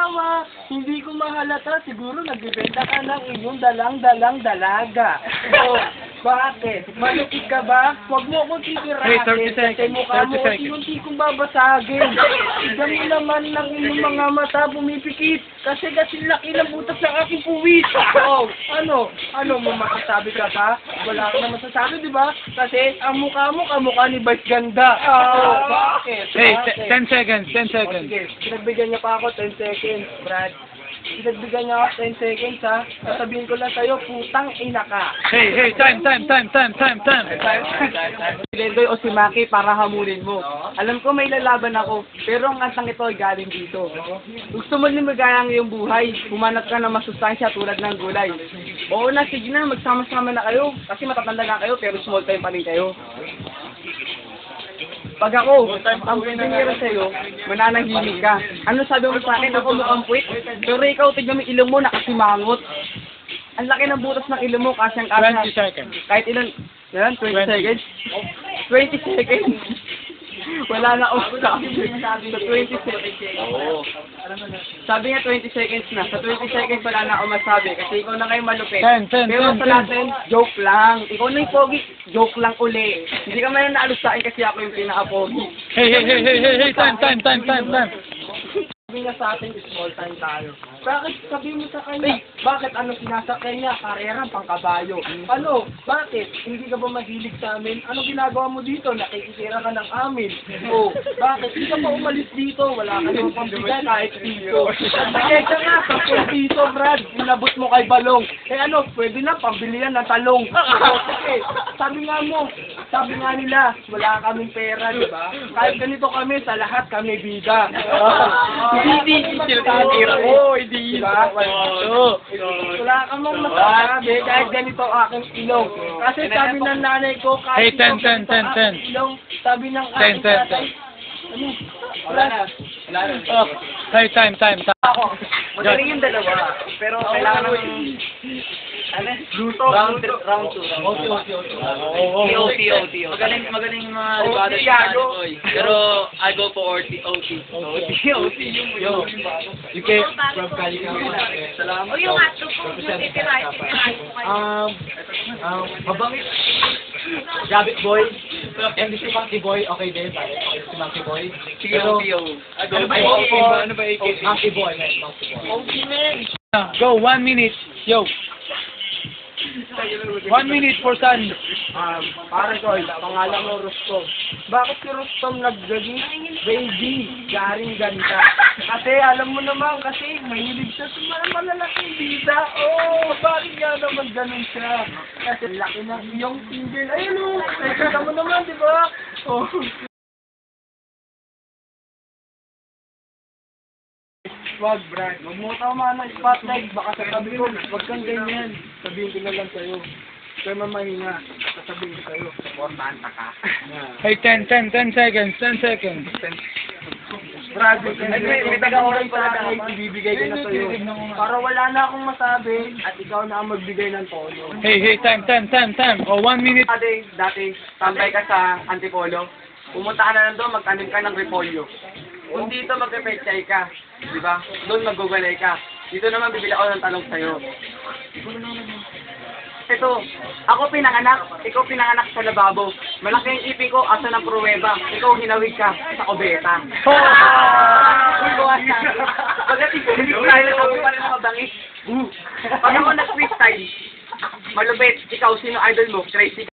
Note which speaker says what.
Speaker 1: tama. Hindi ko mahalata. Siguro nagbibenta ka ng inyong dalang-dalang dalaga. Oh, bakit? Malupit ka ba? Huwag mo akong titirahin.
Speaker 2: 30 seconds.
Speaker 1: Kasi mukha mo
Speaker 2: 30 seconds.
Speaker 1: unti-unti kong babasagin. Tignan mo naman ng inyong mga mata pumipikit. Kasi laki ng butas ng aking puwis. Oh, ano? Ano mo masasabi ka pa? Wala ka na masasabi, di ba? Kasi ang mukha mo kamukha ni Vice Ganda. Oh, bakit?
Speaker 2: Hey,
Speaker 1: Bakit?
Speaker 2: 10 seconds, 10
Speaker 1: O,
Speaker 2: seconds.
Speaker 1: sige, pinagbigyan niya pa ako 10 seconds, Brad. Pinagbigyan niya ako 10 seconds, ha? Sasabihin ko lang sa'yo, putang ina ka.
Speaker 2: Hey, time.
Speaker 1: Si Lendoy o si Maki para hamulin mo. Alam ko may lalaban ako, pero ang kantang ito ay galing dito. Gusto mo limagaya ang iyong buhay, humanap ka ng masustansya tulad ng gulay. Oo na, sige na, magsama-sama na kayo, kasi matatanda na kayo, pero small time pa rin kayo. Pag ako, ang pinira sa'yo, mananahimik ka. Ano sabi mo sa akin? Ako mukhang puwit. Pero ikaw, tignan mo ilong mo, nakasimangot. Ang laki ng butas ng ilong mo, kasyang
Speaker 2: 20 seconds.
Speaker 1: kahit ilan, yan, 20 seconds. 20 seconds. Wala na ako sabi. Sa 20 seconds. Sabi nga 20 seconds na. Sa 20 seconds wala na ako masabi. Kasi ikaw na kayo malupit.
Speaker 2: 10.
Speaker 1: Pero sa natin, joke lang. Ikaw na yung pogi, joke lang uli. Hindi ka man naalos sa akin kasi ako yung pinaka-pogi.
Speaker 2: Hey, time.
Speaker 1: Sabi niya sa atin, small time tayo. Bakit? Sabi mo sa kanya, bakit ano sinasakyan niya? Karera, pangkabayo. Ano? Bakit? Hindi ka ba mahilig sa amin? Ano ginagawa mo dito? Nakikisira ka ng amin. Oh, bakit? Hindi ka pa umalis dito. Wala ka naman pambigay kahit dito. Kaya ka nga, 10 piso, Brad. Inabot mo kay Balong. Eh ano, pwede na, pambili yan ng talong. Oh, sige, sabi nga nila, wala kaming pera, di ba? Kahit ganito kami, sa lahat kami bida. Hindi tira ko, hindi. Diba? Wala ka mong masasabi kahit ganito aking ilong. Kasi sabi ng nanay ko, kahit
Speaker 2: Hey, 10.
Speaker 1: ilong, sabi ng
Speaker 2: 10.
Speaker 1: aking tatay, ano? Wala na.
Speaker 2: Oh, hey, time.
Speaker 1: Ako, magaling yung dalawa, pero kailangan ng round 2.
Speaker 3: OT. Magaling mga libado si Boy. Pero I go for OT.
Speaker 2: You can from
Speaker 3: Salamat.
Speaker 4: O yung ato po, yung titirahin mo kayo.
Speaker 5: Mabangit. Gabit Boy. And si Monkey Boy, okay din, pare. Si Monkey Boy.
Speaker 3: Sige, OT. I go for ano ba AK?
Speaker 5: Monkey Boy, man. Monkey Boy.
Speaker 2: Go, 1 minute. Yo. 1 minute for Sun.
Speaker 1: Para ko, pangalan mo Rustom. Bakit si Rustom nag-gagi? Baby, garing ganda. Kasi alam mo naman, kasi mahilig siya sa mga malalaking bida. Oh, bakit nga naman ganun siya? Kasi laki ng iyong single. Ayun o, nakikita mo naman, di ba? Oh. Wag, Brad. Huwag mo tama ng spotlight. Baka sasabi ko, wag kang ganyan. Sabihin ko na lang sa'yo. Kaya mamahinga. Sasabihin ko sa'yo, importante ka.
Speaker 2: Hey, 10 seconds.
Speaker 1: Brad, may taga-oras pala sa akin, ibibigay ko na sa'yo. Para wala na akong masabi at ikaw na ang magbigay ng tono.
Speaker 2: Hey, time. Oh, 1 minute.
Speaker 1: Dati, tambay ka sa Antipolo. Pumunta ka na nandun, magtanim ka ng repolyo. Kung dito magpepechay ka, di ba? Doon magugulay ka. Dito naman bibili ako ng talong sa'yo. Ito, ako pinanganak, ikaw pinanganak sa lababo. Malaki yung ipin ko, asa ng pruweba. Ikaw hinawig ka sa kubeta. Pagdating ako pa rin ang mabangis. Pag ako nag-freestyle, malupit, ikaw, sino idol mo? Tracy.